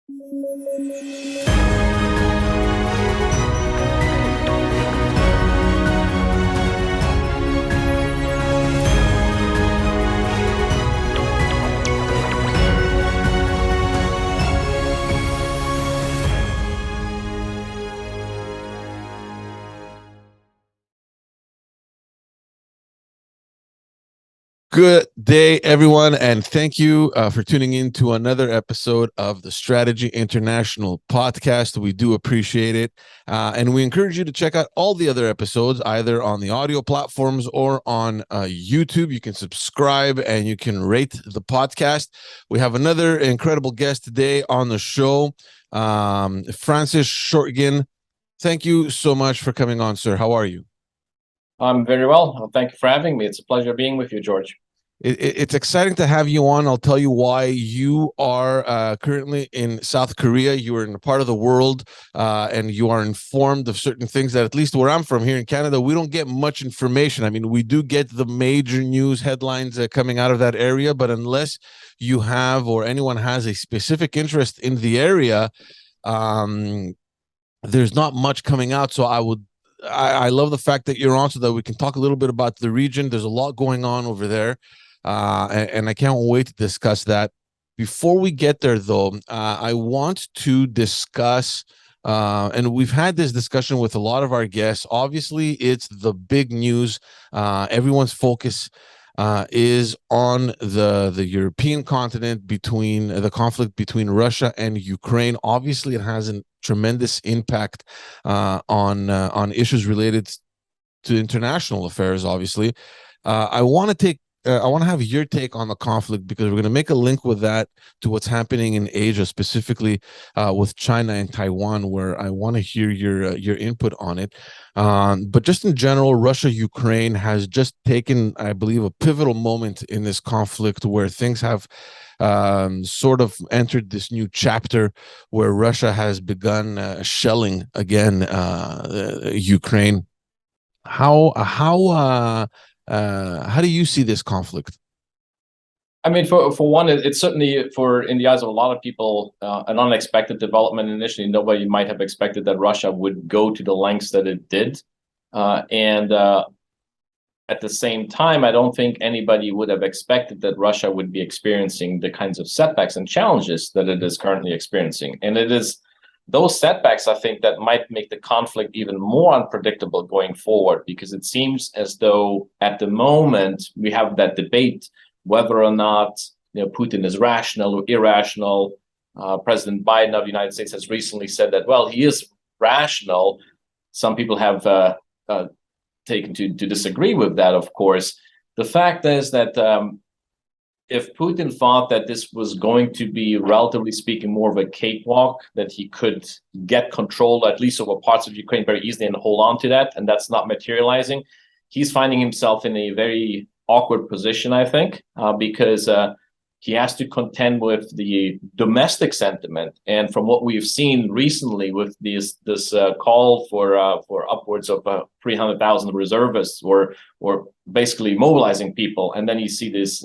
Good day, everyone, and thank you for tuning in to another episode of the Strategy International podcast. We do appreciate it, and we encourage you to check out all the other episodes, either on the audio platforms or on YouTube. You can subscribe and you can rate the podcast. We have another incredible guest today on the show, Francis Schortgen. Thank you so much for coming on, sir. How are you? I'm very well. Thank you for having me. It's a pleasure being with you, George. It's exciting to have you on. I'll tell you why. You are currently in South Korea. You are in a part of the world, and you are informed of certain things that, at least where I'm from here in Canada, we don't get much information. I mean, we do get the major news headlines coming out of that area, but unless you have or anyone has a specific interest in the area, there's not much coming out. So I love the fact that you're on so that we can talk a little bit about the region. There's a lot going on over there. And I can't wait to discuss that. Before we get there, though, I want to discuss, and we've had this discussion with a lot of our guests. Obviously, it's the big news. Everyone's focus is on the European continent, between the conflict between Russia and Ukraine. Obviously, it has a tremendous impact on issues related to international affairs. Obviously, I want to have your take on the conflict, because we're going to make a link with that to what's happening in Asia, specifically with China and Taiwan, where I want to hear your input on it. But just in general, Russia-Ukraine has just taken, I believe, a pivotal moment in this conflict, where things have sort of entered this new chapter, where Russia has begun shelling again Ukraine. How do you see this conflict? I mean, for one, it's certainly, in the eyes of a lot of people, an unexpected development. Initially, nobody might have expected that Russia would go to the lengths that it did. And at the same time, I don't think anybody would have expected that Russia would be experiencing the kinds of setbacks and challenges that it is currently experiencing. And it is those setbacks, I think, that might make the conflict even more unpredictable going forward, because it seems as though at the moment we have that debate whether or not Putin is rational or irrational. President Biden of the United States has recently said that, well, he is rational. Some people have taken to disagree with that, of course. The fact is that if Putin thought that this was going to be, relatively speaking, more of a cakewalk, that he could get control, at least over parts of Ukraine, very easily and hold on to that, and that's not materializing, he's finding himself in a very awkward position, I think, because he has to contend with the domestic sentiment. And from what we've seen recently with this call for upwards of 300,000 reservists, or basically mobilizing people, and then you see this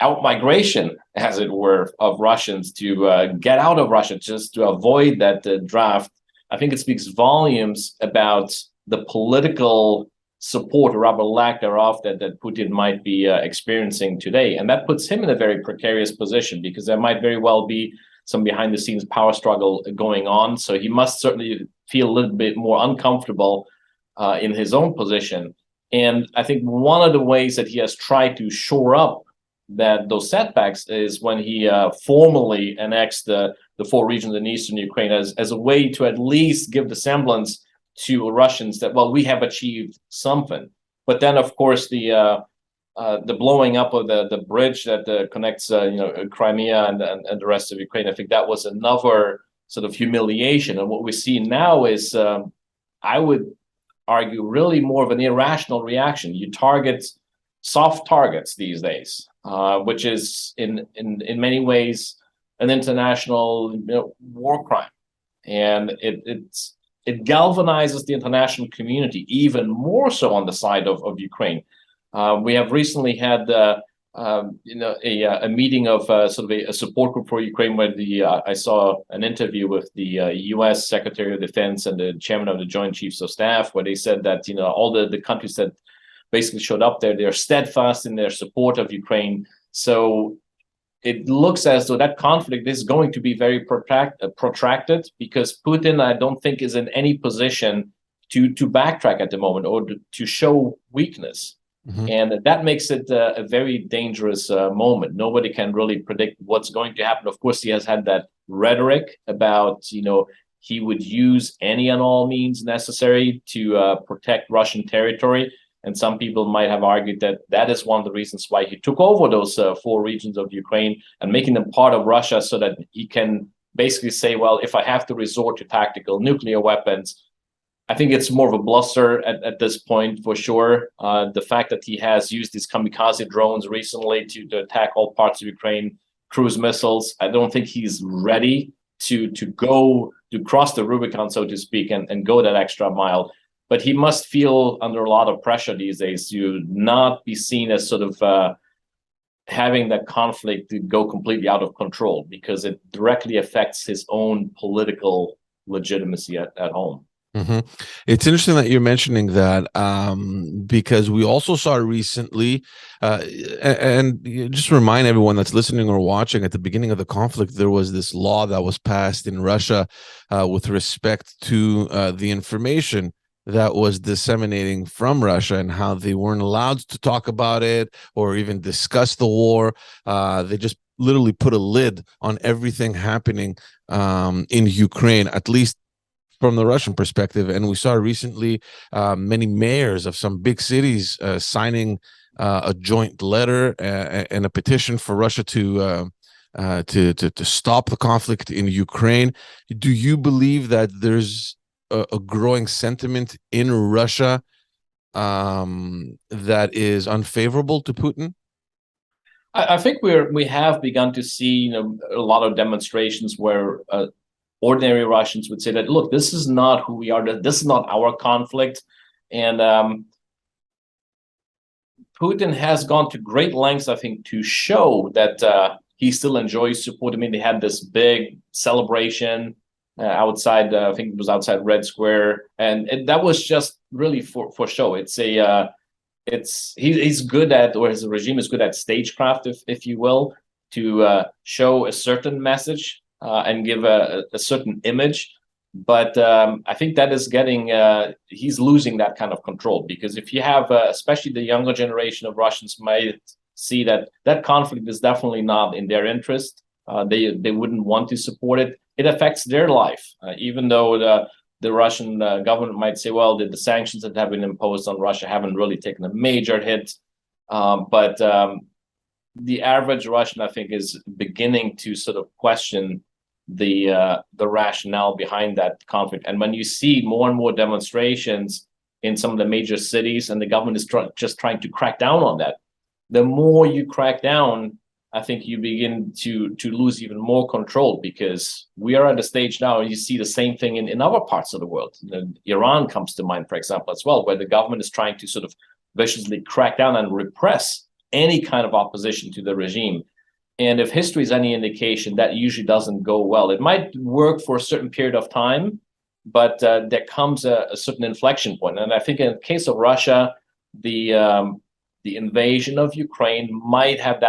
out-migration, as it were, of Russians to get out of Russia just to avoid that draft. I think it speaks volumes about the political support, or rather lack thereof, that Putin might be experiencing today. And that puts him in a very precarious position, because there might very well be some behind-the-scenes power struggle going on. So he must certainly feel a little bit more uncomfortable in his own position. And I think one of the ways that he has tried to shore up those setbacks is when he formally annexed the 4 regions in eastern Ukraine, as a way to at least give the semblance to Russians that, well, we have achieved something. But then, of course, the blowing up of the bridge that connects Crimea and the rest of Ukraine, I think that was another sort of humiliation. And what we see now is, I would argue, really more of an irrational reaction. You target soft targets these days, which is in many ways an international war crime, and it galvanizes the international community even more so on the side of Ukraine. We have recently had a meeting of sort of a support group for Ukraine where I saw an interview with the U.S. Secretary of Defense and the chairman of the Joint Chiefs of Staff, where they said that all the countries that basically showed up there, they're steadfast in their support of Ukraine. So it looks as though that conflict is going to be very protracted, because Putin, I don't think, is in any position to backtrack at the moment or to show weakness. And that makes it a very dangerous moment. Nobody can really predict what's going to happen. Of course, he has had that rhetoric about, he would use any and all means necessary to protect Russian territory. And some people might have argued that that is one of the reasons why he took over those 4 regions of Ukraine and making them part of Russia, so that he can basically say, well, if I have to resort to tactical nuclear weapons. I think it's more of a bluster at this point, for sure. The fact that he has used these kamikaze drones recently to attack all parts of Ukraine, cruise missiles, I don't think he's ready to cross the Rubicon, so to speak, and go that extra mile. But he must feel under a lot of pressure these days to not be seen as sort of having that conflict to go completely out of control, because it directly affects his own political legitimacy at home. It's interesting that you're mentioning that, because we also saw recently, and just remind everyone that's listening or watching, at the beginning of the conflict, there was this law that was passed in Russia with respect to the information that was disseminating from Russia, and how they weren't allowed to talk about it or even discuss the war. They just literally put a lid on everything happening in Ukraine, at least from the Russian perspective. And we saw recently many mayors of some big cities signing a joint letter and a petition for Russia to stop the conflict in Ukraine. Do you believe that there's a growing sentiment in Russia that is unfavorable to Putin? I think we have begun to see a lot of demonstrations where ordinary Russians would say that, look, this is not who we are. This is not our conflict. And Putin has gone to great lengths, I think, to show that he still enjoys support. I mean, they had this big celebration outside, I think it was outside Red Square. And that was just really for show. He's good at, or his regime is good at stagecraft, if you will, to show a certain message and give a certain image. But I think that is he's losing that kind of control, because if you have, especially the younger generation of Russians might see that conflict is definitely not in their interest. They wouldn't want to support it. It affects their life, even though the Russian government might say, well, the sanctions that have been imposed on Russia haven't really taken a major hit. But the average Russian, I think, is beginning to sort of question the rationale behind that conflict. And when you see more and more demonstrations in some of the major cities, and the government is just trying to crack down on that, the more you crack down, I think you begin to lose even more control, because we are at a stage now, and you see the same thing in other parts of the world. Iran comes to mind, for example, as well, where the government is trying to sort of viciously crack down and repress any kind of opposition to the regime. And if history is any indication, that usually doesn't go well. It might work for a certain period of time, but there comes a certain inflection point. And I think in the case of Russia, the invasion of Ukraine might have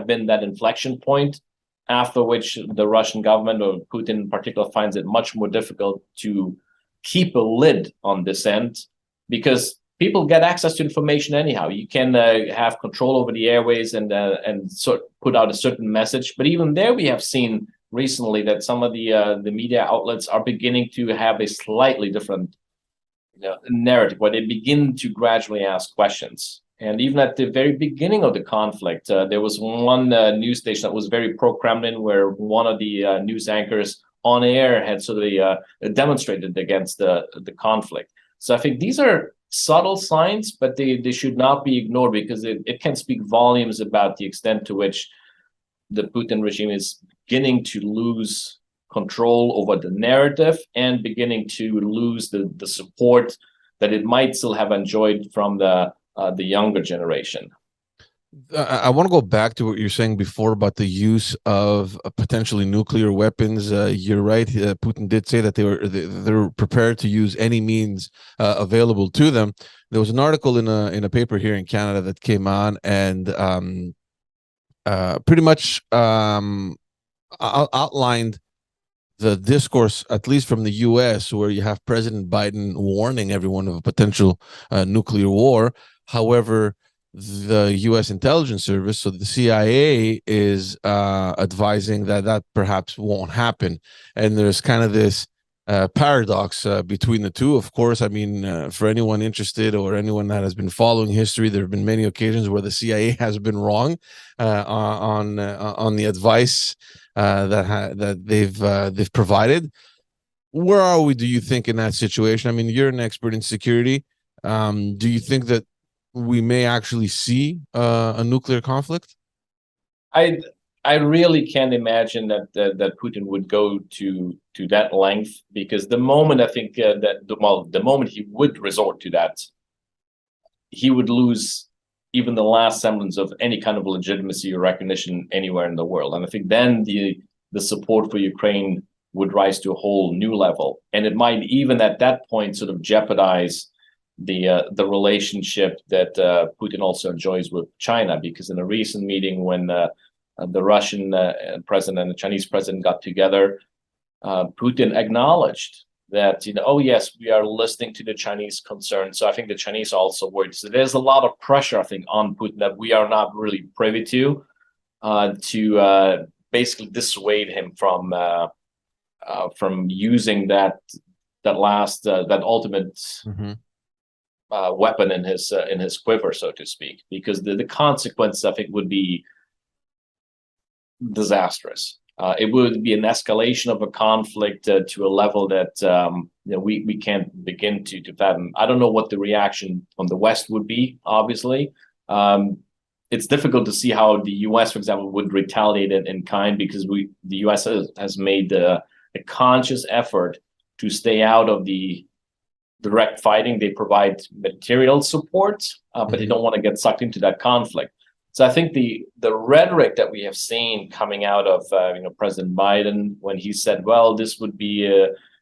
been that inflection point, after which the Russian government, or Putin in particular, finds it much more difficult to keep a lid on dissent, because people get access to information anyhow. You can have control over the airways and sort of put out a certain message. But even there, we have seen recently that some of the media outlets are beginning to have a slightly different narrative, where they begin to gradually ask questions. And even at the very beginning of the conflict, there was one news station that was very pro-Kremlin, where one of the news anchors on air had sort of demonstrated against the conflict. So I think these are subtle signs, but they should not be ignored, because it can speak volumes about the extent to which the Putin regime is beginning to lose control over the narrative, and beginning to lose the support that it might still have enjoyed from the younger generation. I want to go back to what you're saying before about the use of potentially nuclear weapons. You're right. Putin did say that they're prepared to use any means available to them. There was an article in a paper here in Canada that came on and pretty much outlined the discourse, at least from the U.S., where you have President Biden warning everyone of a potential nuclear war. However, the U.S. intelligence service, so the CIA, is advising that that perhaps won't happen. And there's kind of this paradox between the two. Of course, I mean, for anyone interested or anyone that has been following history, there have been many occasions where the CIA has been wrong on the advice that they've provided. Where are we, do you think, in that situation? I mean, you're an expert in security. Do you think that we may actually see a nuclear conflict? I I really can't imagine that Putin would go to that length, because the moment I think the moment he would resort to that, he would lose even the last semblance of any kind of legitimacy or recognition anywhere in the world. And I think then the support for Ukraine would rise to a whole new level, and it might even at that point sort of jeopardize the relationship that Putin also enjoys with China, because in a recent meeting when the Russian president and the Chinese president got together, Putin acknowledged that, oh yes, we are listening to the Chinese concerns. So I think the Chinese are also worried. So there's a lot of pressure, I think, on Putin that we are not really privy to basically dissuade him from using that ultimate weapon in his quiver, so to speak, because the consequence, I think, would be disastrous. It would be an escalation of a conflict to a level that we can't begin to fathom. I don't know what the reaction from the West would be. Obviously, it's difficult to see how the U.S., for example, would retaliate in kind, because the U.S. has made a conscious effort to stay out of the direct fighting. They provide material support, but they don't want to get sucked into that conflict. So I think the rhetoric that we have seen coming out of President Biden, when he said, "Well, this would be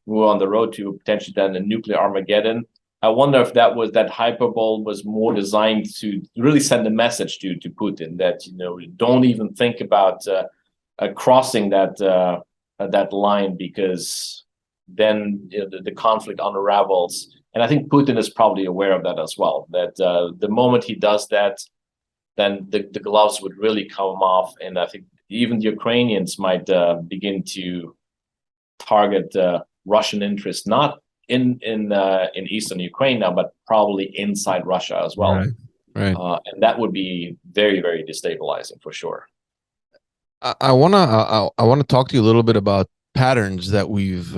we're on the road to potentially then a nuclear Armageddon," I wonder if that hyperbole was more designed to really send a message to Putin that don't even think about crossing that line, because then the conflict unravels. And I think Putin is probably aware of that as well. That the moment he does that, then the gloves would really come off, and I think even the Ukrainians might begin to target Russian interests, not in eastern Ukraine now, but probably inside Russia as well. Right. And that would be very, very destabilizing for sure. I wanna talk to you a little bit about patterns that we've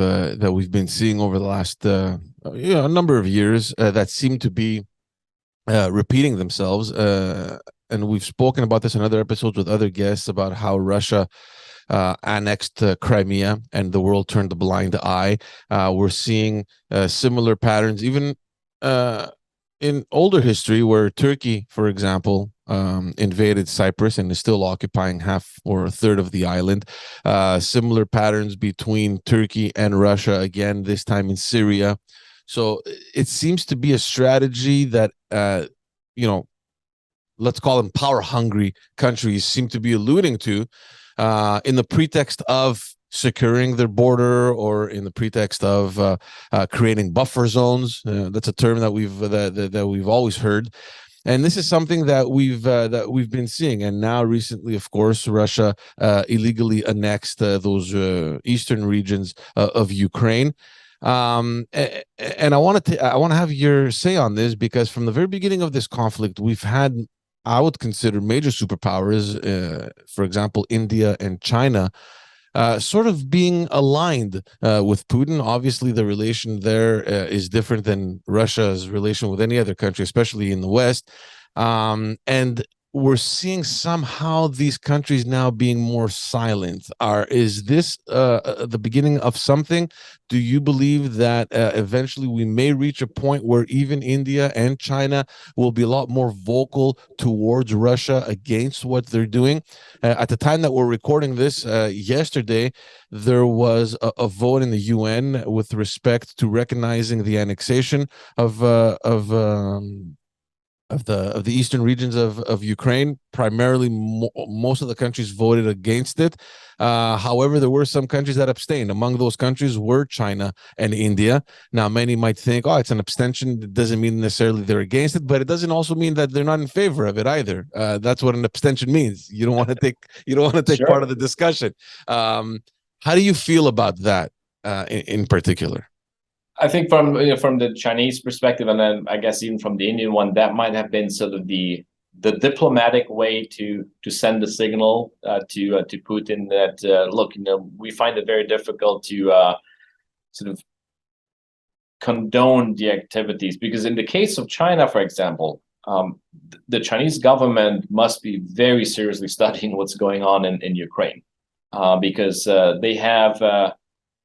been seeing over the last a number of years that seem to be repeating themselves. And we've spoken about this in other episodes with other guests about how Russia annexed Crimea and the world turned a blind eye. We're seeing similar patterns even in older history, where Turkey, for example, invaded Cyprus and is still occupying half or a third of the island. Similar patterns between Turkey and Russia, again, this time in Syria. So it seems to be a strategy that, let's call them power-hungry countries seem to be alluding to in the pretext of securing their border, or in the pretext of creating buffer zones. That's a term that we've always heard. And this is something that we've been seeing. And now recently, of course, Russia illegally annexed those eastern regions of Ukraine. And I want to have your say on this, because from the very beginning of this conflict, we've had, I would consider, major superpowers, for example, India and China, sort of being aligned with Putin. Obviously, the relation there is different than Russia's relation with any other country, especially in the West. And we're seeing somehow these countries now being more silent. Is this the beginning of something? Do you believe that eventually we may reach a point where even India and China will be a lot more vocal towards Russia against what they're doing? At the time that we're recording this, yesterday, there was a vote in the UN with respect to recognizing the annexation of the eastern regions of Ukraine. Primarily, most of the countries voted against it. However, there were some countries that abstained. Among those countries were China and India. Now, many might think, "Oh, it's an abstention. It doesn't mean necessarily they're against it," but it doesn't also mean that they're not in favor of it either. That's what an abstention means. You don't want to take part Sure. of the discussion. How do you feel about that in particular? I think from the Chinese perspective, and then I guess even from the Indian one, that might have been sort of the diplomatic way to send a signal to Putin that look, we find it very difficult to sort of condone the activities, because in the case of China, for example, the Chinese government must be very seriously studying what's going on in Ukraine, because they have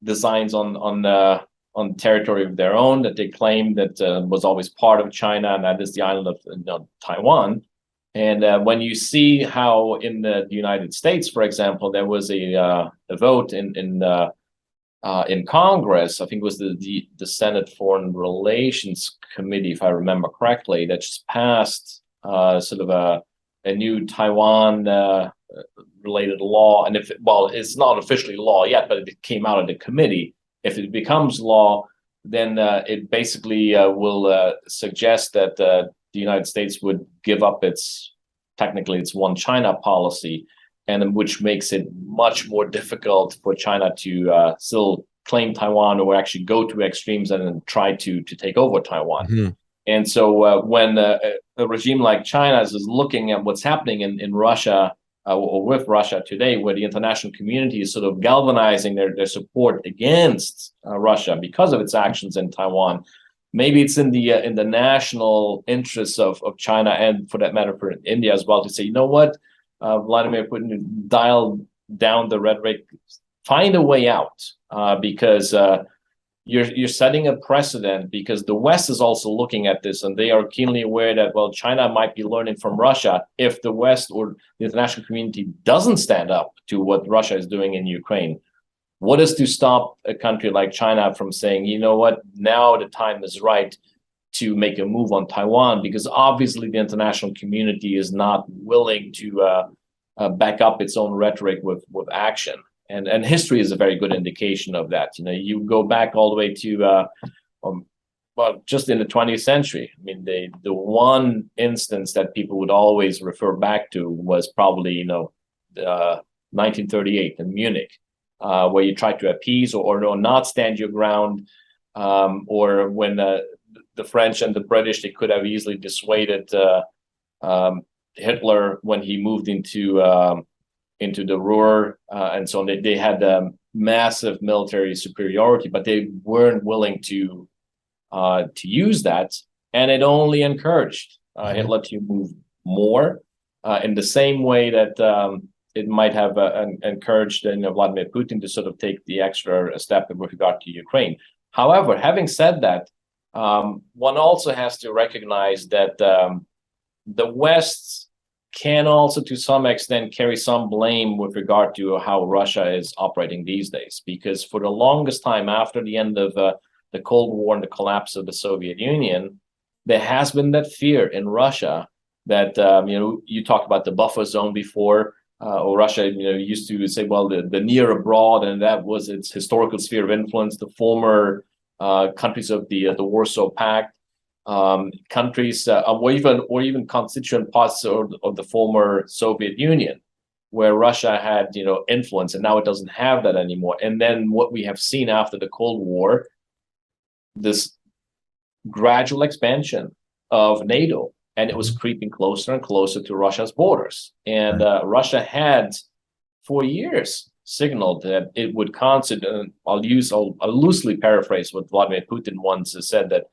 designs on territory of their own that they claim that was always part of China, and that is the island of Taiwan. And when you see how in the United States, for example, there was a vote in Congress, I think it was the Senate Foreign Relations Committee, if I remember correctly, that just passed sort of a new Taiwan related law. And it's not officially law yet, but it came out of the committee. If it becomes law, then it basically will suggest that the United States would give up its one China policy, and which makes it much more difficult for China to still claim Taiwan or actually go to extremes and then try to take over Taiwan. Mm-hmm. And so when a regime like China is looking at what's happening in Russia, or with Russia today, where the international community is sort of galvanizing their support against Russia because of its actions in Taiwan, maybe it's in the national interests of China, and for that matter for India as well, to say, you know what, Vladimir Putin, dial down the rhetoric, find a way out, because you're setting a precedent, because the West is also looking at this, and they are keenly aware that, well, China might be learning from Russia if the West or the international community doesn't stand up to what Russia is doing in Ukraine. What is to stop a country like China from saying, you know what, now the time is right to make a move on Taiwan? Because obviously the international community is not willing to back up its own rhetoric with action. And history is a very good indication of that. You go back all the way to, well, just in the 20th century. I mean, the one instance that people would always refer back to was probably, 1938 in Munich, where you tried to appease or not stand your ground, or when the French and the British, they could have easily dissuaded Hitler when he moved into the Ruhr, and so on. They had massive military superiority, but they weren't willing to use that, and it only encouraged Hitler to move more, in the same way that it might have encouraged Vladimir Putin to sort of take the extra step with regard to Ukraine. However, having said that, one also has to recognize that the West can also, to some extent, carry some blame with regard to how Russia is operating these days. Because for the longest time, after the end of the Cold War and the collapse of the Soviet Union, there has been that fear in Russia that, you talked about the buffer zone before, or Russia, used to say, well, the near abroad, and that was its historical sphere of influence, the former countries of the Warsaw Pact, countries, or even constituent parts of the former Soviet Union, where Russia had influence, and now it doesn't have that anymore. And then what we have seen after the Cold War, this gradual expansion of NATO, and it was creeping closer and closer to Russia's borders. And Russia had, for years, signaled that it would consider, I'll loosely paraphrase what Vladimir Putin once said, that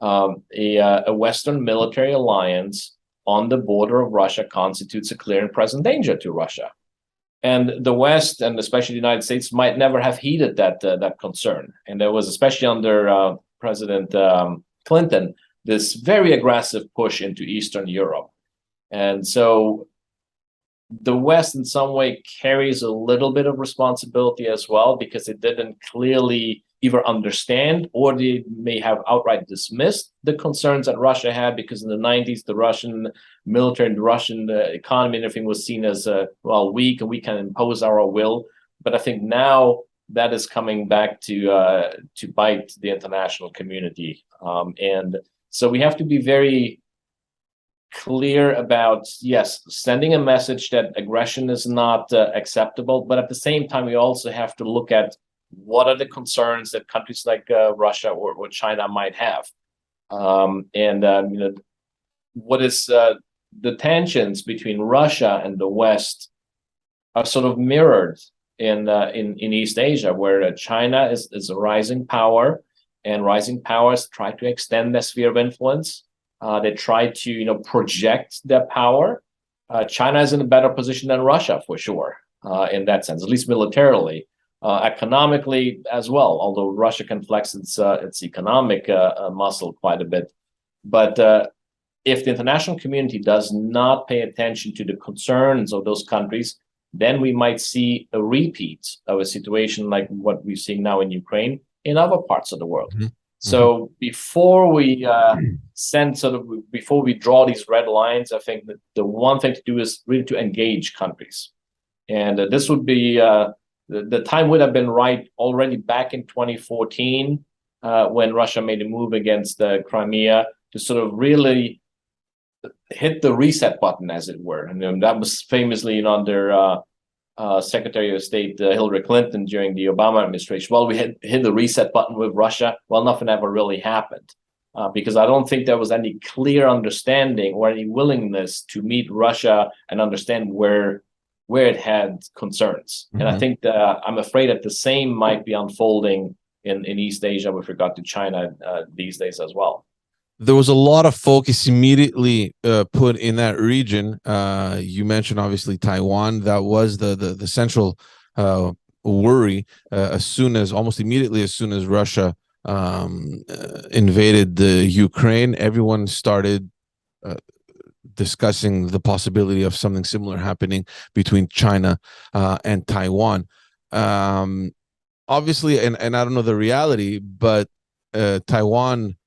a Western military alliance on the border of Russia constitutes a clear and present danger to Russia. And the West, and especially the United States, might never have heeded that concern. And there was, especially under President Clinton, this very aggressive push into Eastern Europe. And so the West, in some way, carries a little bit of responsibility as well, because it didn't clearly either understand, or they may have outright dismissed the concerns that Russia had, because in the 90s, the Russian military and the Russian economy and everything was seen as, well, weak, and we can impose our will. But I think now that is coming back to bite the international community. And so we have to be very clear about, yes, sending a message that aggression is not acceptable, but at the same time, we also have to look at what are the concerns that countries like Russia or China might have, what is the tensions between Russia and the West are sort of mirrored in East Asia, where China is a rising power, and rising powers try to extend their sphere of influence. They try to project their power. China is in a better position than Russia, for sure, in that sense, at least militarily. Economically as well, although Russia can flex its economic muscle quite a bit. But if the international community does not pay attention to the concerns of those countries, then we might see a repeat of a situation like what we're seeing now in Ukraine in other parts of the world. Mm-hmm. So before we before we draw these red lines, I think that the one thing to do is really to engage countries. And this would be the time would have been right already back in 2014 when Russia made a move against Crimea to sort of really hit the reset button, as it were. And that was famously under Secretary of State Hillary Clinton during the Obama administration. Well, we hit the reset button with Russia. Well, nothing ever really happened because I don't think there was any clear understanding or any willingness to meet Russia and understand where it had concerns. Mm-hmm. And I think I'm afraid that the same might be unfolding in East Asia with regard to China these days as well. There was a lot of focus immediately put in that region. You mentioned obviously Taiwan. That was the central worry almost immediately as soon as Russia invaded the Ukraine. Everyone started discussing the possibility of something similar happening between China and Taiwan. Obviously, and I don't know the reality, but Taiwan,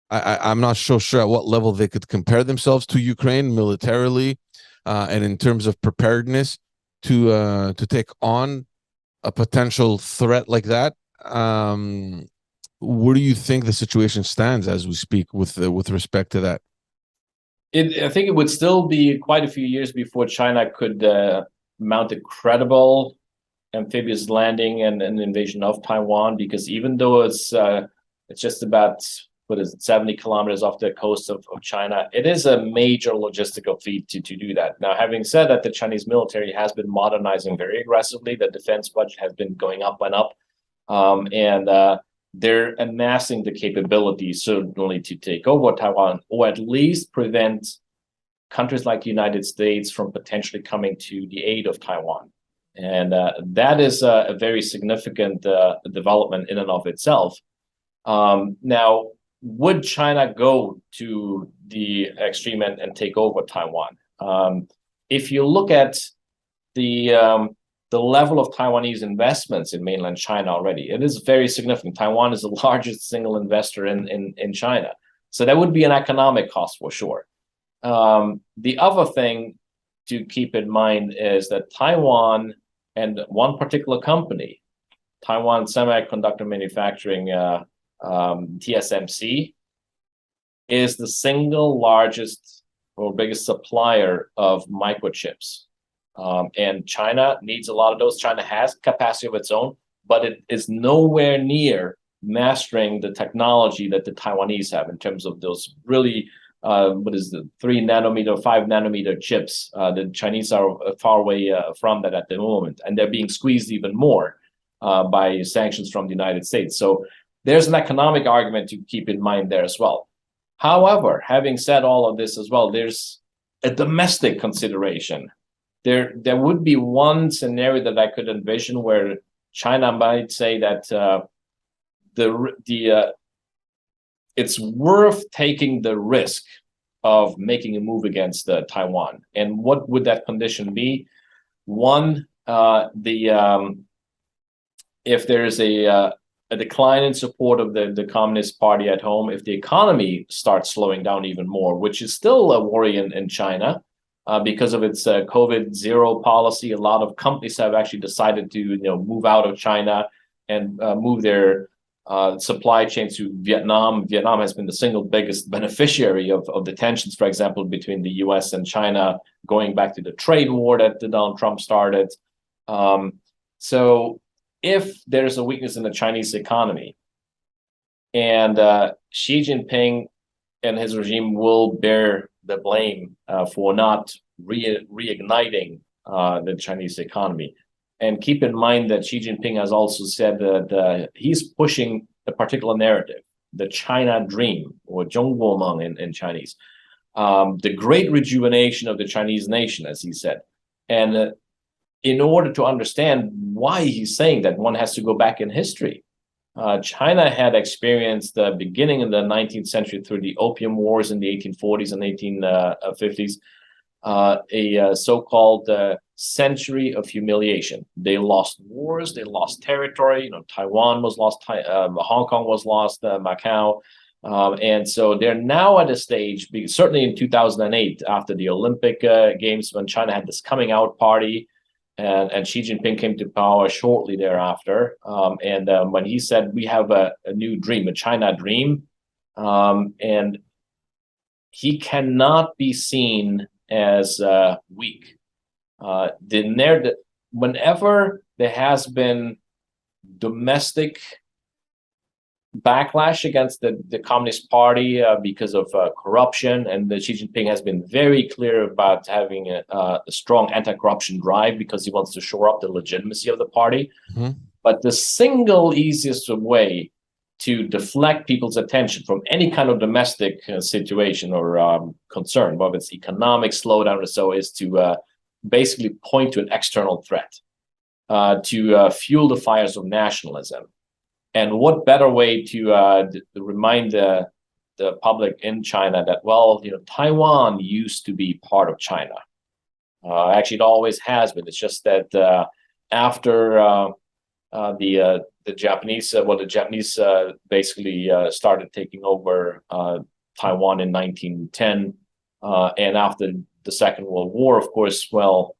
I'm not so sure at what level they could compare themselves to Ukraine militarily and in terms of preparedness to take on a potential threat like that. Where do you think the situation stands as we speak with respect to that? I think it would still be quite a few years before China could mount a credible amphibious landing and an invasion of Taiwan, because even though it's just about 70 kilometers off the coast of China, it is a major logistical feat to do that. Now, having said that, the Chinese military has been modernizing very aggressively. The defense budget has been going up and up, and they're amassing the capabilities certainly to take over Taiwan, or at least prevent countries like the United States from potentially coming to the aid of Taiwan. And that is a very significant development in and of itself. Now, would China go to the extreme and take over Taiwan? If you look at the level of Taiwanese investments in mainland China already, it is very significant. Taiwan is the largest single investor in China. So that would be an economic cost for sure. The other thing to keep in mind is that Taiwan and one particular company, Taiwan Semiconductor Manufacturing, TSMC, is the single largest or biggest supplier of microchips. And China needs a lot of those. China has capacity of its own, but it is nowhere near mastering the technology that the Taiwanese have in terms of those really, 3 nanometer, 5 nanometer chips. The Chinese are far away from that at the moment, and they're being squeezed even more by sanctions from the United States. So there's an economic argument to keep in mind there as well. However, having said all of this as well, there's a domestic consideration. There would be one scenario that I could envision where China might say that it's worth taking the risk of making a move against Taiwan. And what would that condition be? One, if there is a decline in support of the Communist Party at home, if the economy starts slowing down even more, which is still a worry in China because of its COVID zero policy. A lot of companies have actually decided to move out of China and move their supply chains to Vietnam. Vietnam has been the single biggest beneficiary of the tensions, for example, between the US and China, going back to the trade war that Donald Trump started. So if there's a weakness in the Chinese economy, and Xi Jinping and his regime will bear the blame for not reigniting the Chinese economy. And keep in mind that Xi Jinping has also said that he's pushing a particular narrative, the China dream, or 中国梦 in Chinese, the great rejuvenation of the Chinese nation, as he said. And in order to understand why he's saying that, one has to go back in history. China had experienced the beginning of the 19th century through the Opium Wars in the 1840s and 1850s, a so-called century of humiliation. They lost wars, they lost territory. Taiwan was lost, Hong Kong was lost, Macau. And so they're now at a stage, certainly in 2008, after the Olympic Games, when China had this coming out party, and Xi Jinping came to power shortly thereafter. And when he said, we have a new dream, a China dream, and he cannot be seen as weak. Whenever there has been domestic backlash against the Communist Party because of corruption, and Xi Jinping has been very clear about having a strong anti-corruption drive because he wants to shore up the legitimacy of the party. Mm-hmm. But the single easiest way to deflect people's attention from any kind of domestic situation or concern, whether it's economic slowdown or so, is to basically point to an external threat, to fuel the fires of nationalism. And what better way to remind the public in China that, well, Taiwan used to be part of China. Actually, it always has been. It's just that after the Japanese, the Japanese basically started taking over Taiwan in 1910, and after the Second World War, of course, well,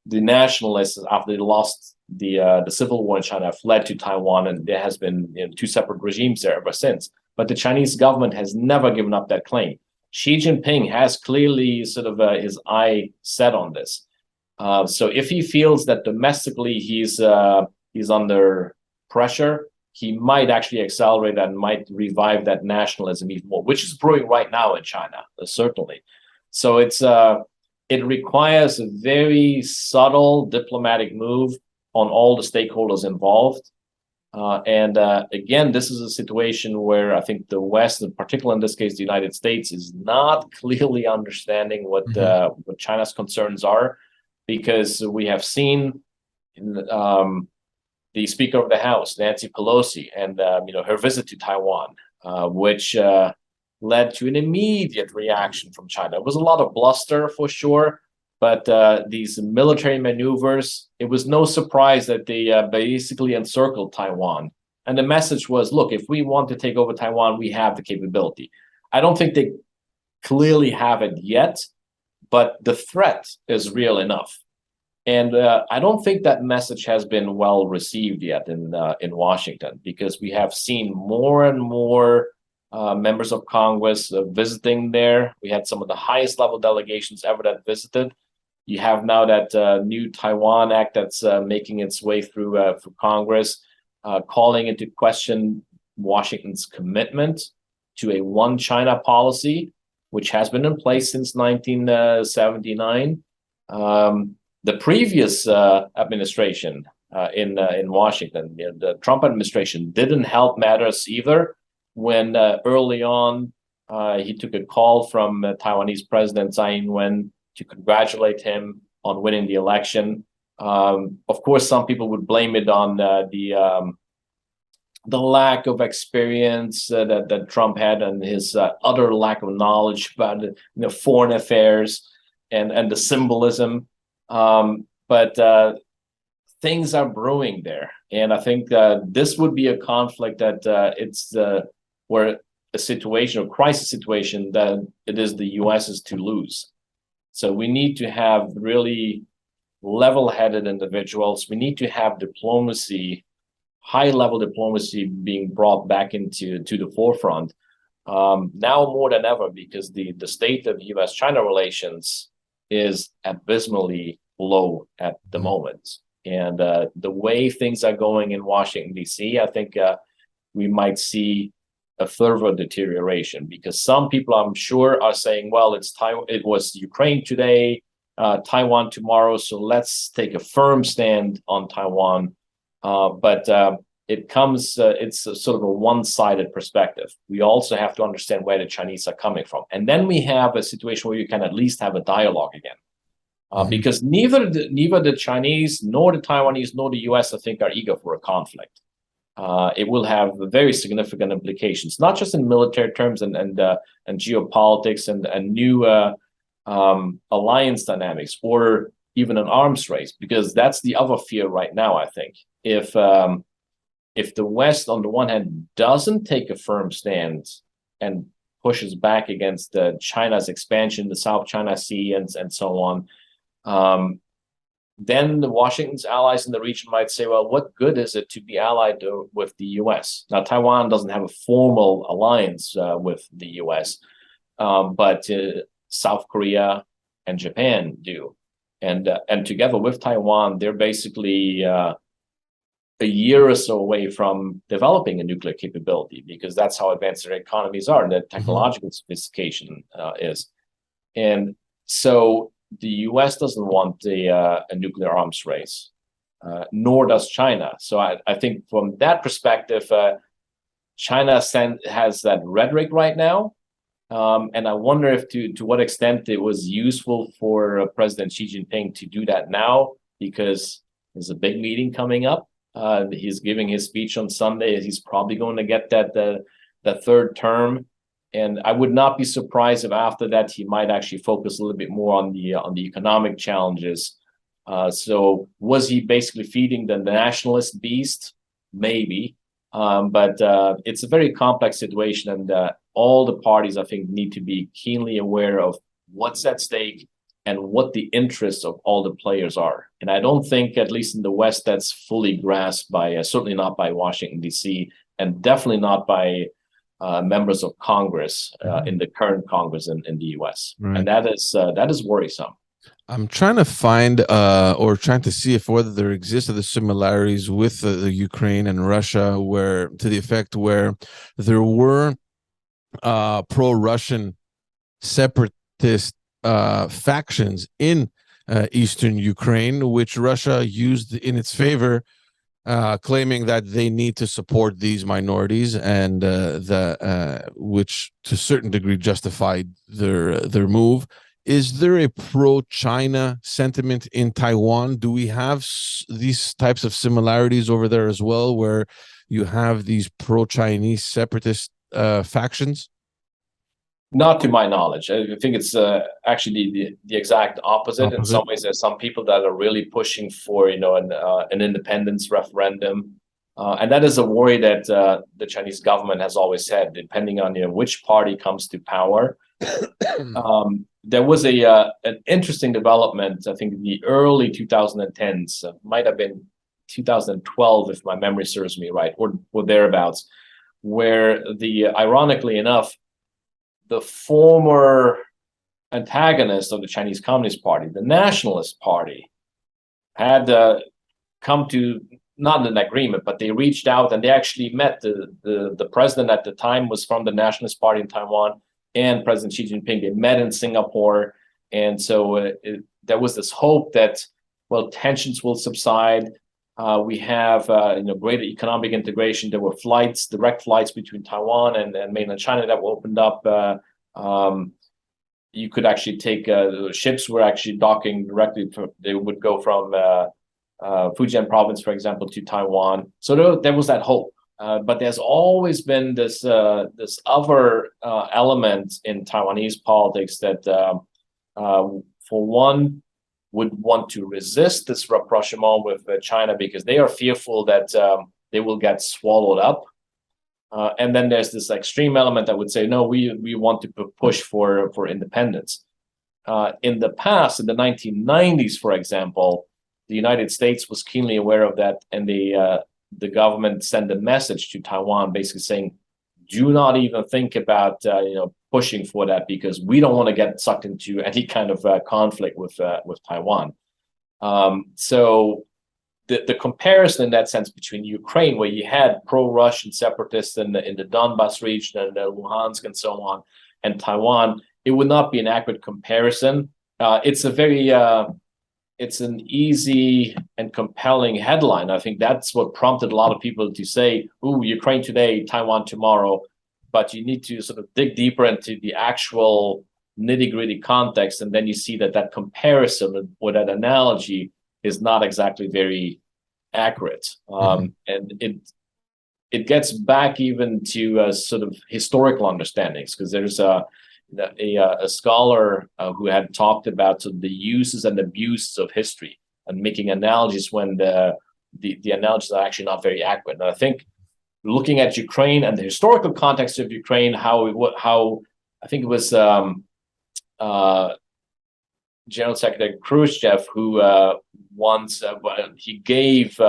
the nationalists, after they lost the civil war in China, fled to Taiwan, and there has been two separate regimes there ever since. But the Chinese government has never given up that claim. Xi Jinping has clearly sort of his eye set on this. So if he feels that domestically he's under pressure, he might actually accelerate and might revive that nationalism even more, which is brewing right now in China, certainly. So it requires a very subtle diplomatic move on all the stakeholders involved. And again, this is a situation where I think the West, in particular in this case, the United States, is not clearly understanding what China's concerns are, because we have seen the Speaker of the House, Nancy Pelosi, and her visit to Taiwan, which led to an immediate reaction from China. It was a lot of bluster for sure, but these military maneuvers, it was no surprise that they basically encircled Taiwan. And the message was, look, if we want to take over Taiwan, we have the capability. I don't think they clearly have it yet, but the threat is real enough. And I don't think that message has been well received yet in Washington, because we have seen more and more members of Congress visiting there. We had some of the highest level delegations ever that visited. You have now that new Taiwan Act that's making its way through Congress, calling into question Washington's commitment to a one China policy, which has been in place since 1979. The previous administration in Washington, the Trump administration, didn't help matters either, when early on He took a call from Taiwanese President Tsai Ing-wen to congratulate him on winning the election. Of course, some people would blame it on the lack of experience that Trump had and his utter lack of knowledge about foreign affairs and the symbolism. But things are brewing there, and I think this would be a conflict that where a situation, a crisis situation, that it is the U.S. is to lose. So we need to have really level-headed individuals. We need to have diplomacy, high-level diplomacy, being brought back into the forefront now more than ever, because the state of U.S.-China relations is abysmally low at the moment. And the way things are going in Washington, D.C., I think we might see a further deterioration, because some people, I'm sure, are saying, well, it was Ukraine today, Taiwan tomorrow, so let's take a firm stand on Taiwan. But it's sort of a one-sided perspective. We also have to understand where the Chinese are coming from. And then we have a situation where you can at least have a dialogue again. Because neither the Chinese, nor the Taiwanese, nor the US, I think, are eager for a conflict. It will have very significant implications, not just in military terms and geopolitics and new alliance dynamics, or even an arms race, because that's the other fear right now, I think. If the West, on the one hand, doesn't take a firm stand and pushes back against China's expansion, the South China Sea, and so on, then the Washington's allies in the region might say, well, what good is it to be allied with the U.S.? Now, Taiwan doesn't have a formal alliance with the U.S., but South Korea and Japan do. And together with Taiwan, they're basically a year or so away from developing a nuclear capability, because that's how advanced their economies are, and the technological sophistication is. And so the U.S. doesn't want a nuclear arms race, nor does China. So I think from that perspective, China has that rhetoric right now. And I wonder if to what extent it was useful for President Xi Jinping to do that now, because there's a big meeting coming up. He's giving his speech on Sunday. He's probably going to get that third term. And I would not be surprised if after that he might actually focus a little bit more on the economic challenges. So was he basically feeding the nationalist beast? Maybe. But it's a very complex situation, and all the parties, I think, need to be keenly aware of what's at stake and what the interests of all the players are. And I don't think, at least in the West, that's fully grasped by, certainly not by Washington, D.C., and definitely not by members of Congress in the current Congress in the U.S. Right. And that is worrisome. I'm trying to find or trying to see if whether there exist other similarities with the Ukraine and Russia, where to the effect where there were pro-Russian separatist factions in eastern Ukraine, which Russia used in its favor, claiming that they need to support these minorities, and which to a certain degree justified their move. Is there a pro-China sentiment in Taiwan? Do we have these types of similarities over there as well, where you have these pro-Chinese separatist factions? Not to my knowledge. I think it's actually the exact opposite. In some ways, there's some people that are really pushing for an independence referendum, and that is a worry that the Chinese government has always had. Depending on which party comes to power, there was an interesting development. I think in the early 2010s, might have been 2012 if my memory serves me right, or thereabouts, where ironically enough, the former antagonist of the Chinese Communist Party, the Nationalist Party, had come to not an agreement, but they reached out and they actually met. The president at the time was from the Nationalist Party in Taiwan, and President Xi Jinping. They met in Singapore, and so there was this hope that, well, tensions will subside. We have greater economic integration. There were direct flights between Taiwan and mainland China that were opened up. You could actually take ships were actually docking directly. They would go from Fujian province, for example, to Taiwan. So there was that hope. But there's always been this other element in Taiwanese politics that, for one, would want to resist this rapprochement with China because they are fearful that they will get swallowed up. And then there's this extreme element that would say, no, we want to push for independence. In the past, in the 1990s, for example, the United States was keenly aware of that, and the government sent a message to Taiwan basically saying, do not even think about pushing for that because we don't want to get sucked into any kind of conflict with Taiwan. So the comparison in that sense between Ukraine, where you had pro-Russian separatists in the Donbas region and Luhansk and so on, and Taiwan, it would not be an accurate comparison. It's an easy and compelling headline. I think that's what prompted a lot of people to say, "Ooh, Ukraine today, Taiwan tomorrow." But you need to sort of dig deeper into the actual nitty-gritty context, and then you see that comparison or that analogy is not exactly very accurate. And it gets back even to sort of historical understandings, because there's a scholar who had talked about sort of the uses and abuses of history and making analogies when the analogies are actually not very accurate. And I think looking at Ukraine and the historical context of Ukraine, how I think it was General Secretary Khrushchev who once he gave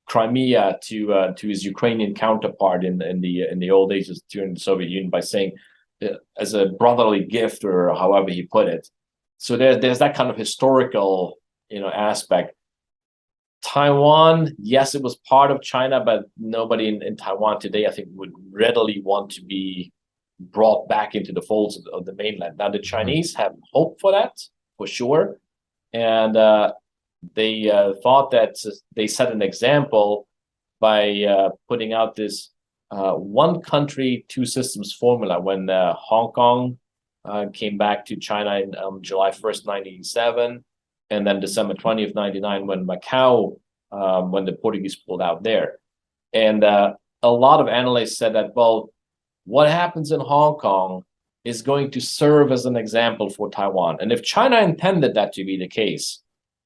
Crimea to his Ukrainian counterpart in the old ages during the Soviet Union by saying, as a brotherly gift, or however he put it. So there's that kind of historical aspect. Taiwan, yes, it was part of China, but nobody in Taiwan today, I think, would readily want to be brought back into the folds of the mainland. Now, the Chinese have hope for that, for sure. And they thought that they set an example by putting out this one country, two systems formula when Hong Kong came back to China in July 1st, 1997, and then December 20th, 1999, when Macau, when the Portuguese pulled out there. And a lot of analysts said that, well, what happens in Hong Kong is going to serve as an example for Taiwan. And if China intended that to be the case,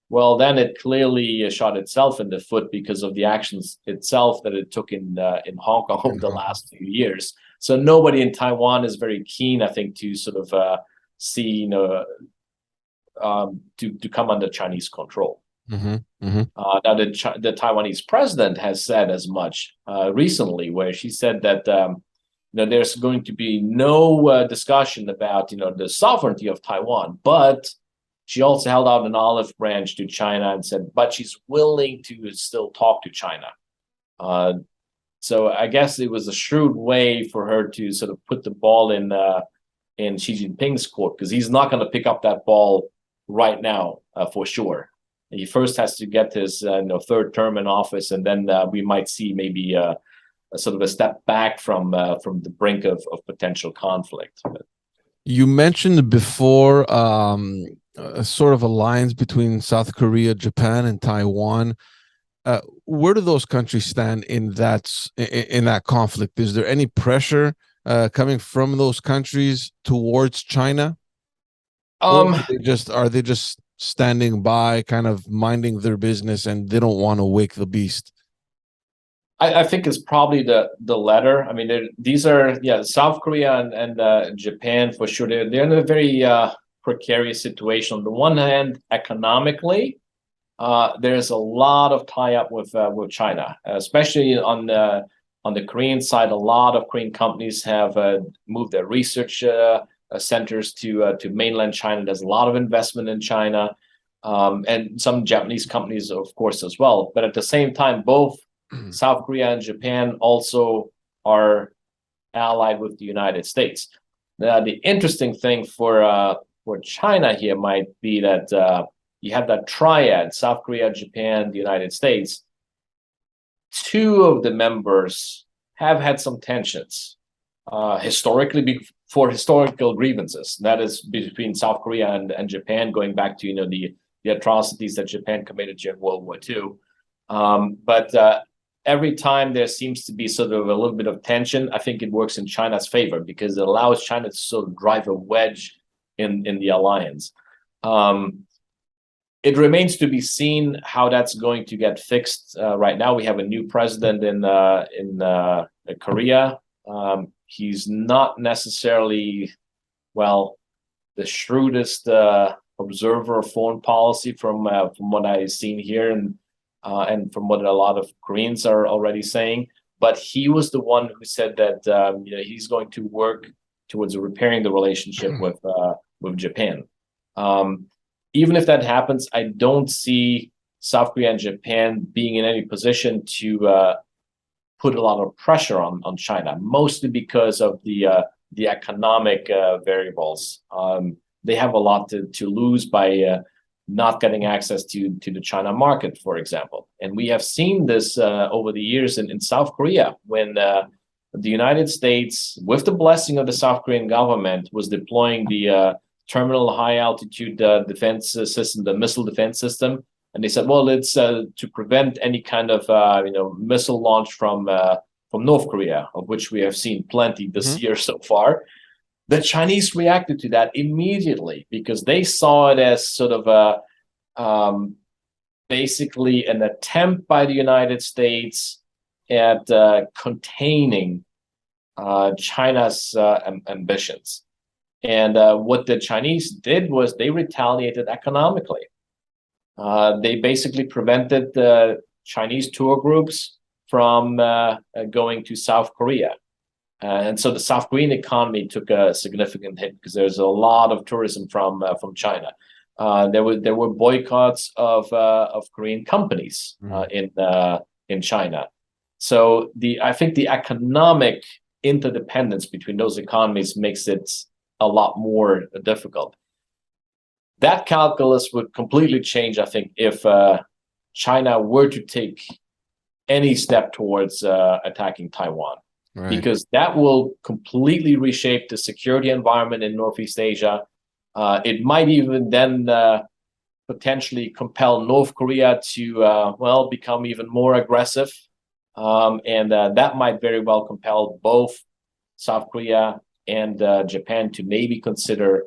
well, then it clearly shot itself in the foot because of the actions itself that it took in Hong Kong over the last few years. So nobody in Taiwan is very keen, I think, to sort of see, to come under Chinese control. Now, the Taiwanese president has said as much recently, where she said that there's going to be no discussion about the sovereignty of Taiwan, but she also held out an olive branch to China and said, but she's willing to still talk to China. So I guess it was a shrewd way for her to sort of put the ball in Xi Jinping's court, because he's not going to pick up that ball right now, for sure. He first has to get his third term in office, and then we might see maybe a sort of a step back from the brink of potential conflict. You mentioned before a sort of alliance between South Korea, Japan, and Taiwan. Where do those countries stand in that conflict? Is there any pressure coming from those countries towards China? Or are they just standing by, kind of minding their business, and they don't want to wake the beast? I think it's probably the latter. I mean, these are South Korea and Japan for sure. They're in a very precarious situation. On the one hand, economically, there's a lot of tie-up with China, especially on the Korean side. A lot of Korean companies have moved their research centers to mainland China. There's a lot of investment in China, and some Japanese companies, of course, as well. But at the same time, both South Korea and Japan also are allied with the United States. Now, the interesting thing for China here might be that you have that triad: South Korea, Japan, the United States. Two of the members have had some tensions historically for historical grievances. That is between South Korea and Japan, going back to the atrocities that Japan committed during World War II. But every time there seems to be sort of a little bit of tension, I think it works in China's favor because it allows China to sort of drive a wedge in the alliance. It remains to be seen how that's going to get fixed. Right now, we have a new president in Korea. He's not necessarily, well, the shrewdest observer of foreign policy from what I've seen here and from what a lot of Koreans are already saying. But he was the one who said that he's going to work towards repairing the relationship with Japan. Even if that happens, I don't see South Korea and Japan being in any position to put a lot of pressure on China, mostly because of the economic variables. They have a lot to lose by not getting access to the China market, for example. And we have seen this over the years in South Korea when the United States, with the blessing of the South Korean government, was deploying the terminal high altitude defense system, the missile defense system. And they said, well, it's to prevent any kind of missile launch from North Korea, of which we have seen plenty this year so far. The Chinese reacted to that immediately because they saw it as sort of basically an attempt by the United States at containing China's ambitions. And what the Chinese did was they retaliated economically. They basically prevented the Chinese tour groups from going to South Korea. And so the South Korean economy took a significant hit because there's a lot of tourism from China. There were boycotts of Korean companies in China. So I think the economic interdependence between those economies makes it a lot more difficult. That calculus would completely change, I think, if China were to take any step towards attacking Taiwan. Right. Because that will completely reshape the security environment in Northeast Asia. It might even then potentially compel North Korea to, become even more aggressive. And that might very well compel both South Korea and Japan to maybe consider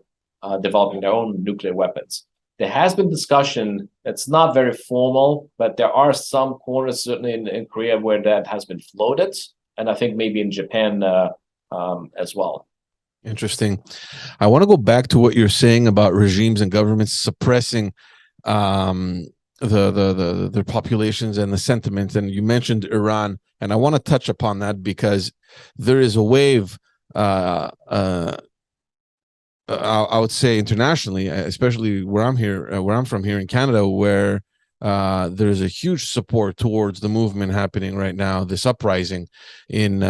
developing their own nuclear weapons. There has been discussion, it's not very formal, but there are some corners, certainly in Korea, where that has been floated. And I think maybe in Japan as well. Interesting. I want to go back to what you're saying about regimes and governments suppressing their populations and the sentiments. And you mentioned Iran, and I want to touch upon that because there is a wave, I would say internationally, especially where I'm from here in Canada, where there's a huge support towards the movement happening right now, this uprising in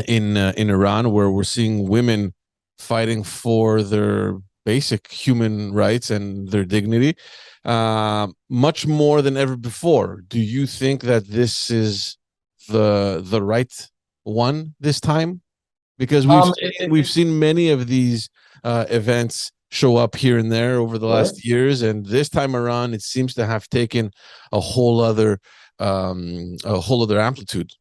Iran, where we're seeing women fighting for their basic human rights and their dignity, much more than ever before. Do you think that this is the right one this time? Because we've seen many of these events show up here and there over the last years, and this time around it seems to have taken a whole other amplitude.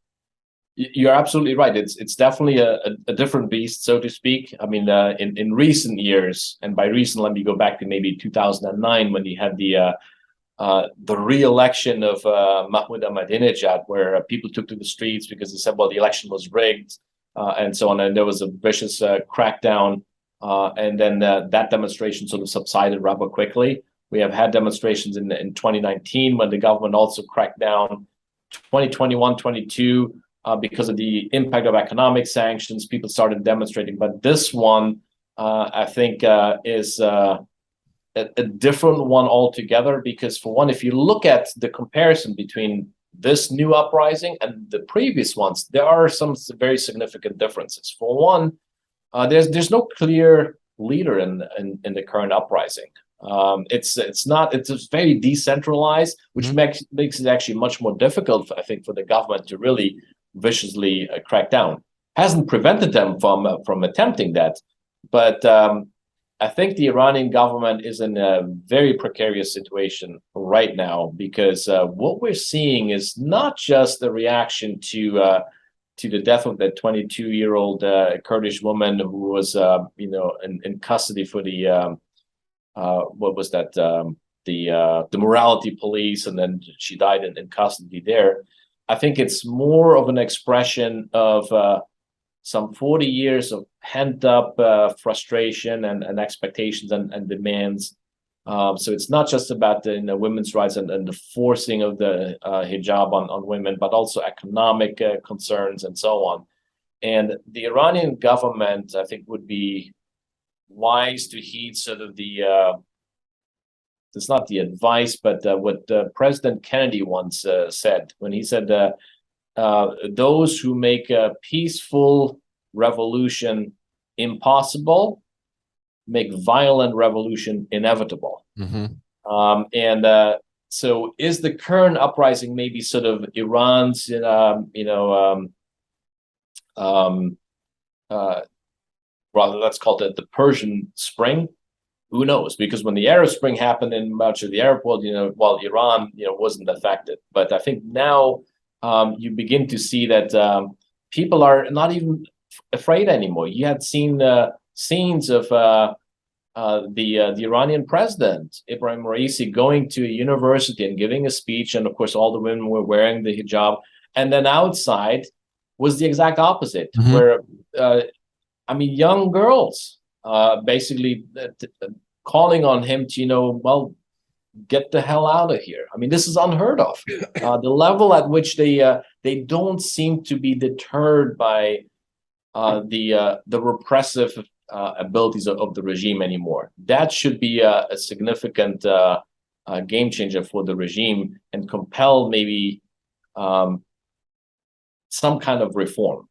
You're absolutely right. It's definitely a different beast, so to speak. I mean, in recent years, and by recent, let me go back to maybe 2009 when you had the re-election of Mahmoud Ahmadinejad, where people took to the streets because they said, well, the election was rigged, and so on, and there was a vicious crackdown. And then that demonstration sort of subsided rather quickly. We have had demonstrations in 2019 when the government also cracked down. 2021, 22, because of the impact of economic sanctions, people started demonstrating. But this one, I think, is a different one altogether. Because for one, if you look at the comparison between this new uprising and the previous ones, there are some very significant differences. For one, there's no clear leader in the current uprising. It's very decentralized, which makes it actually much more difficult, I think, for the government to really viciously crack down. hasn't prevented them from attempting that. But I think the Iranian government is in a very precarious situation right now, because what we're seeing is not just the reaction to the death of that 22-year-old Kurdish woman who was, in custody for the what was that? The morality police, and then she died in custody there. I think it's more of an expression of some 40 years of pent-up frustration and expectations and demands. So it's not just about the women's rights and the forcing of the hijab on women, but also economic concerns and so on. And the Iranian government, I think, would be wise to heed sort of it's not the advice, but what President Kennedy once said, when he said, those who make a peaceful revolution impossible make violent revolution inevitable. So is the current uprising maybe sort of Iran's, rather, let's call it the Persian Spring? Who knows? Because when the Arab Spring happened in much of the Arab world, while Iran, wasn't affected. But I think now you begin to see that people are not even afraid anymore. You had seen scenes of the Iranian president, Ibrahim Raisi, going to a university and giving a speech. And of course, all the women were wearing the hijab. And then outside was the exact opposite, where, young girls basically calling on him to, get the hell out of here. This is unheard of. The level at which they don't seem to be deterred by the repressive abilities of the regime anymore. That should be a significant game changer for the regime, and compel maybe some kind of reform.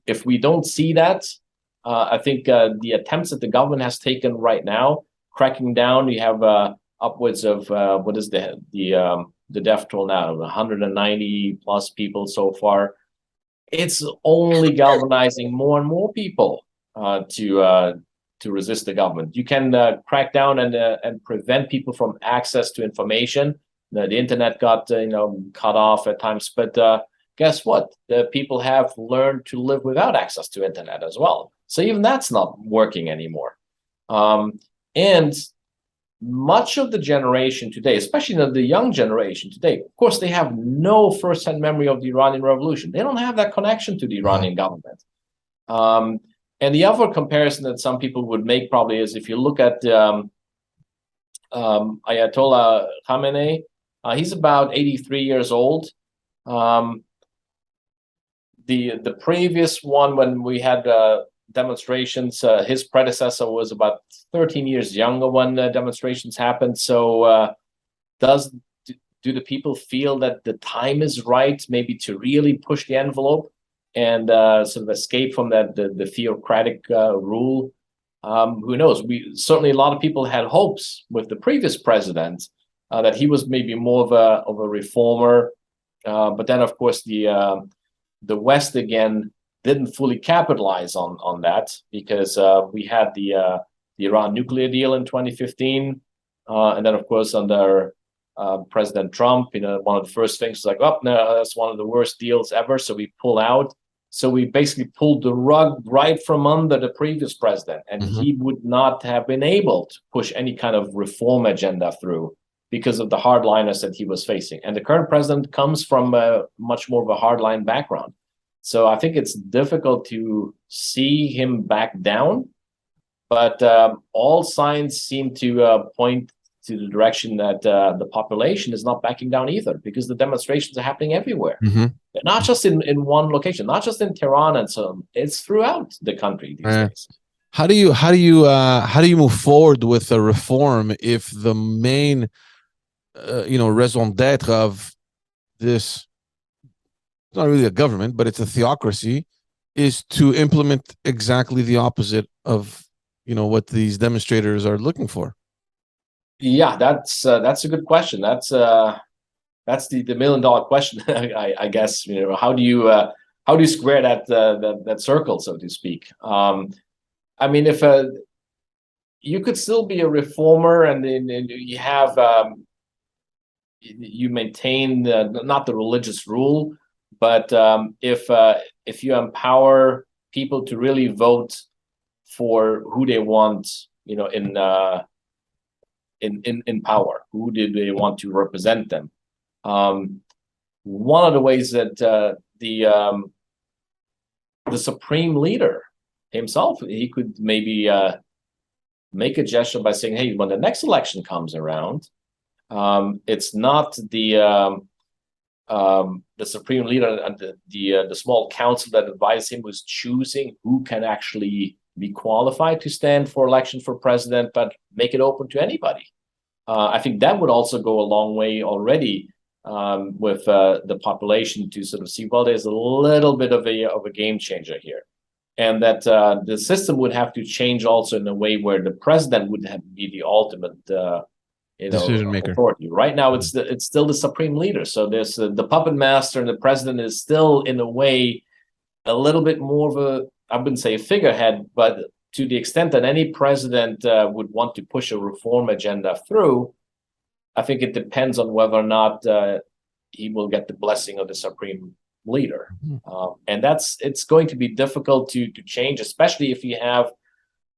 If we don't see that, I think the attempts that the government has taken right now, cracking down, you have upwards of what is the death toll now, 190 plus people so far. It's only galvanizing more and more people to resist the government. You can crack down and prevent people from access to information. The internet got cut off at times, but guess what? The people have learned to live without access to internet as well. So even that's not working anymore. And much of the generation today, especially the young generation today, of course, they have no firsthand memory of the Iranian Revolution. They don't have that connection to the Iranian government. And the other comparison that some people would make probably is, if you look at Ayatollah Khamenei, he's about 83 years old. The previous one, when we had demonstrations, his predecessor was about 13 years younger when demonstrations happened. So do the people feel that the time is right maybe to really push the envelope and sort of escape from the theocratic rule? Who knows? Certainly a lot of people had hopes with the previous president that he was maybe more of a reformer, but then of course the West again didn't fully capitalize on that, because we had the Iran nuclear deal in 2015, and then of course under President Trump, one of the first things was like, oh no, that's one of the worst deals ever, so we pull out. So we basically pulled the rug right from under the previous president, and he would not have been able to push any kind of reform agenda through because of the hardliners that he was facing. And the current president comes from much more of a hardline background. So I think it's difficult to see him back down, but all signs seem to point to the direction that the population is not backing down either, because the demonstrations are happening everywhere. Not just in one location, not just in Tehran and so on. It's throughout the country these days. How do you move forward with a reform if the main raison d'être of this, it's not really a government, but it's a theocracy, is to implement exactly the opposite of what these demonstrators are looking for? Yeah, that's a good question. That's the $1 million question, I guess. How do you how do you square that circle, so to speak? I mean, if you could still be a reformer, and then you have you maintain not the religious rule, but if you empower people to really vote for who they want, you know, in power, who do they want to represent them? One of the ways that the supreme leader himself, he could maybe make a gesture by saying, hey, when the next election comes around, it's not the supreme leader and the small council that advises him who's choosing who can actually be qualified to stand for election for president, but make it open to anybody. I think that would also go a long way already with the population to sort of see, well, there's a little bit of a game changer here. And that the system would have to change also in a way where the president would have to be the ultimate decision maker. Authority. Right now, it's still the supreme leader. So there's the puppet master, and the president is still, in a way, a little bit more of a, I wouldn't say a figurehead, but to the extent that any president would want to push a reform agenda through, I think it depends on whether or not he will get the blessing of the supreme leader. And it's going to be difficult to change, especially if you have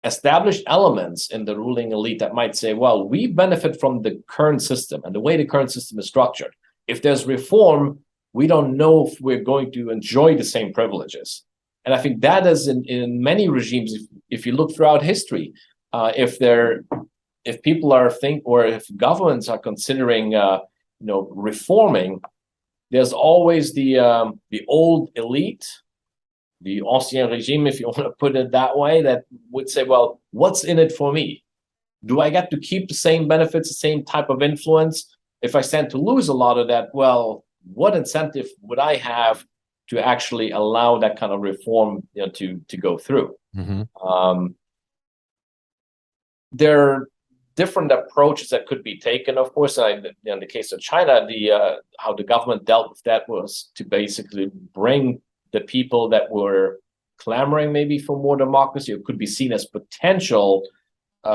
established elements in the ruling elite that might say, well, we benefit from the current system and the way the current system is structured. If there's reform, we don't know if we're going to enjoy the same privileges. And I think that is in many regimes, if you look throughout history, if people are or if governments are considering reforming, there's always the old elite, the ancien regime, if you want to put it that way, that would say, well, what's in it for me? Do I get to keep the same benefits, the same type of influence? If I stand to lose a lot of that, well, what incentive would I have to actually allow that kind of reform to go through? There are different approaches that could be taken. Of course, in the case of China, how the government dealt with that was to basically bring the people that were clamoring maybe for more democracy, or could be seen as potential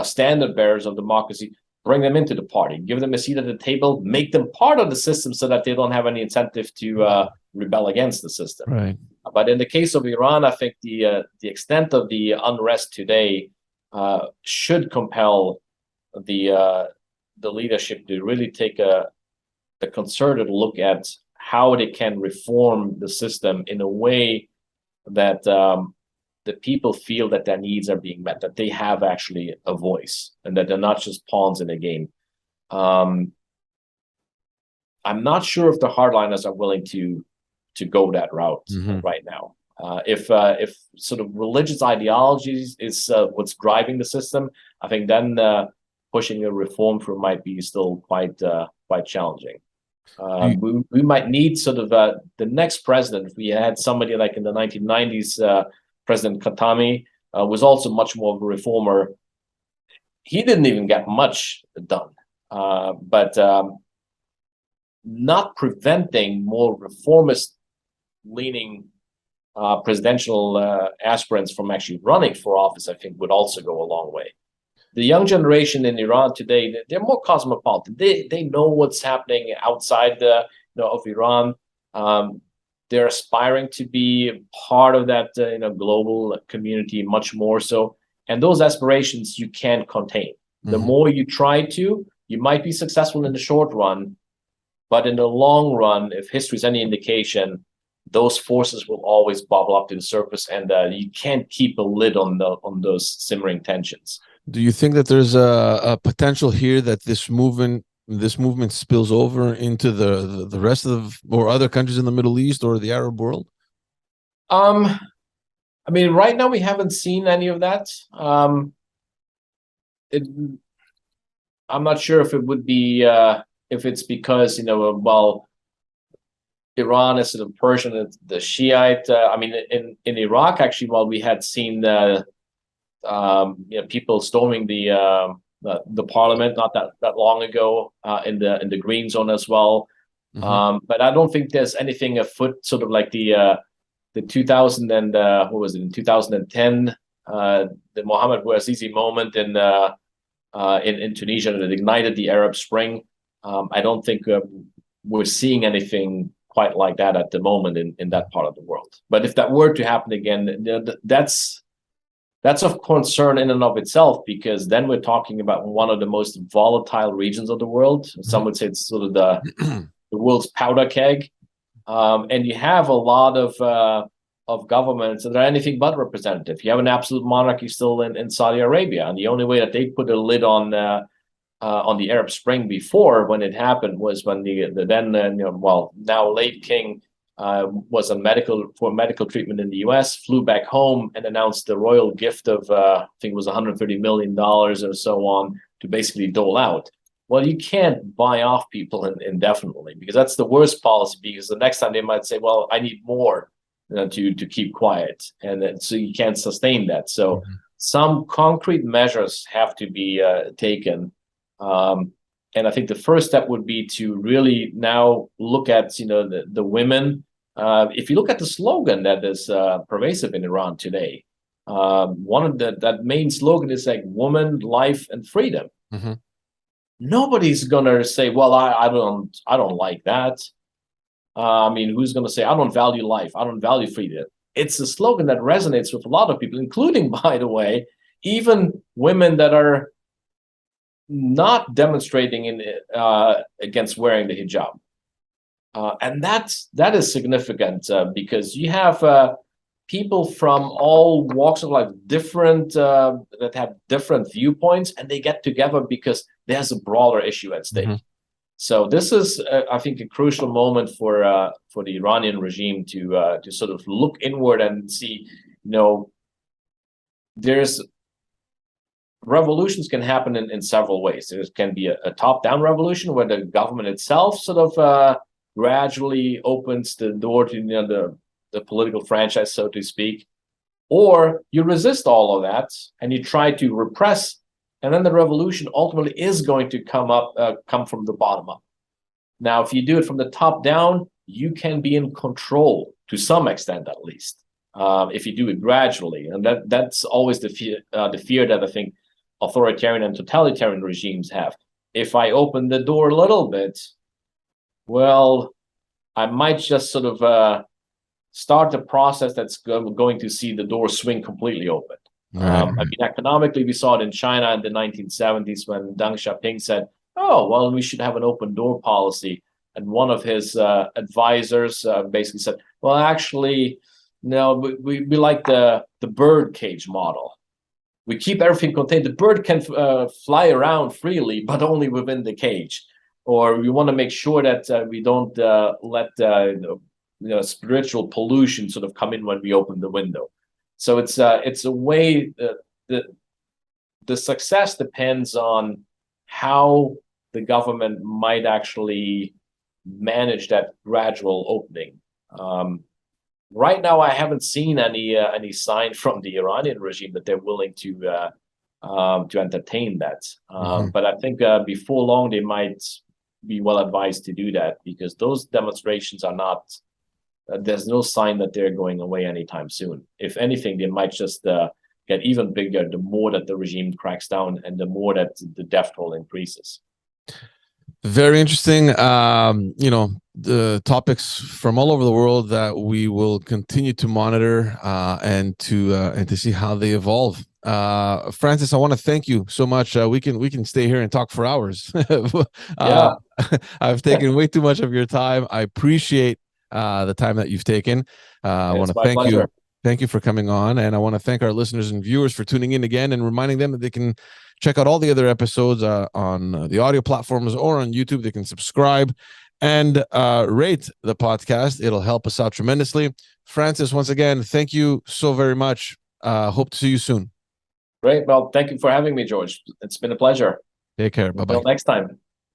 standard bearers of democracy, bring them into the party, give them a seat at the table, make them part of the system so that they don't have any incentive to rebel against the system. Right. But in the case of Iran, I think the extent of the unrest today should compel the leadership to really take a concerted look at how they can reform the system in a way that the people feel that their needs are being met, that they have actually a voice, and that they're not just pawns in a game. I'm not sure if the hardliners are willing to go that route right now. If sort of religious ideologies is what's driving the system, I think then pushing a reform through might be still quite challenging. We might need sort of the next president. If we had somebody like in the 1990s, President Khatami was also much more of a reformer. He didn't even get much done, but not preventing more reformist-leaning presidential aspirants from actually running for office, I think, would also go a long way. The young generation in Iran today, they're more cosmopolitan. They know what's happening outside of Iran. They're aspiring to be part of that global community much more so. And those aspirations you can't contain. The more you try to, you might be successful in the short run, but in the long run, if history is any indication, those forces will always bubble up to the surface, and you can't keep a lid on those simmering tensions. Do you think that there's a potential here that this movement spills over into the rest of or other countries in the Middle East or the Arab world? I mean, right now we haven't seen any of that. I'm not sure if it would be if it's because Iran is sort of Persian, the Shiite. I mean, in Iraq actually, while we had seen people storming the parliament not that long ago in the green zone as well. But I don't think there's anything afoot, sort of like the the 2000 and what was it in 2010, the Mohammed Bouazizi moment in Tunisia that ignited the Arab Spring. I don't think we're seeing anything quite like that at the moment in that part of the world. But if that were to happen again, that's of concern in and of itself, because then we're talking about one of the most volatile regions of the world. Some would say it's sort of the world's powder keg. And you have a lot of governments that are anything but representative. You have an absolute monarchy still in Saudi Arabia, and the only way that they put a lid on the Arab Spring before, when it happened, was when the then now late king was on medical treatment in the U.S., flew back home and announced the royal gift of I think it was $130 million or so on to basically dole out. Well, you can't buy off people indefinitely, because that's the worst policy, because the next time they might say, well, I need more to keep quiet. And then, so you can't sustain that. So some concrete measures have to be taken. And I think the first step would be to really now look at, the women. If you look at the slogan that is pervasive in Iran today, one of that main slogan is like woman, life, and freedom. Mm-hmm. Nobody's gonna say, well, I don't like that. I mean, who's gonna say I don't value life, I don't value freedom? It's a slogan that resonates with a lot of people, including, by the way, even women that are not demonstrating against wearing the hijab. And that is significant, because you have people from all walks of life, different that have different viewpoints, and they get together because there's a broader issue at stake. Mm-hmm. So this is, I think, a crucial moment for the Iranian regime to sort of look inward and see, there's revolutions can happen in several ways. There can be a top-down revolution where the government itself sort of gradually opens the door to the political franchise, so to speak, or you resist all of that and you try to repress, and then the revolution ultimately is going to come from the bottom up. Now, if you do it from the top down, you can be in control to some extent, at least, if you do it gradually, and that's always the fear that I think authoritarian and totalitarian regimes have. If I open the door a little bit, well, I might just sort of start the process that's going to see the door swing completely open. Right. I mean, economically, we saw it in China in the 1970s when Deng Xiaoping said, oh, well, we should have an open door policy. And one of his advisors basically said, well, actually, no, we like the bird cage model. We keep everything contained. The bird can fly around freely, but only within the cage. Or we want to make sure that we don't let spiritual pollution sort of come in when we open the window. So it's a way that the success depends on how the government might actually manage that gradual opening. Right now, I haven't seen any sign from the Iranian regime that they're willing to entertain that. But I think before long they might be well advised to do that, because those demonstrations are not. There's no sign that they're going away anytime soon. If anything, they might just get even bigger the more that the regime cracks down and the more that the death toll increases. Very interesting. The topics from all over the world that we will continue to monitor and to see how they evolve. Francis, I want to thank you so much. We can stay here and talk for hours. Yeah. I've taken way too much of your time. I appreciate the time that you've taken. I want to thank you. Thank you for coming on, and I want to thank our listeners and viewers for tuning in again and reminding them that they can check out all the other episodes on the audio platforms or on YouTube. They can subscribe and rate the podcast. It'll help us out tremendously. Francis, once again, thank you so very much. Hope to see you soon. Great. Well, thank you for having me, George. It's been a pleasure. Take care. Bye-bye. Until next time.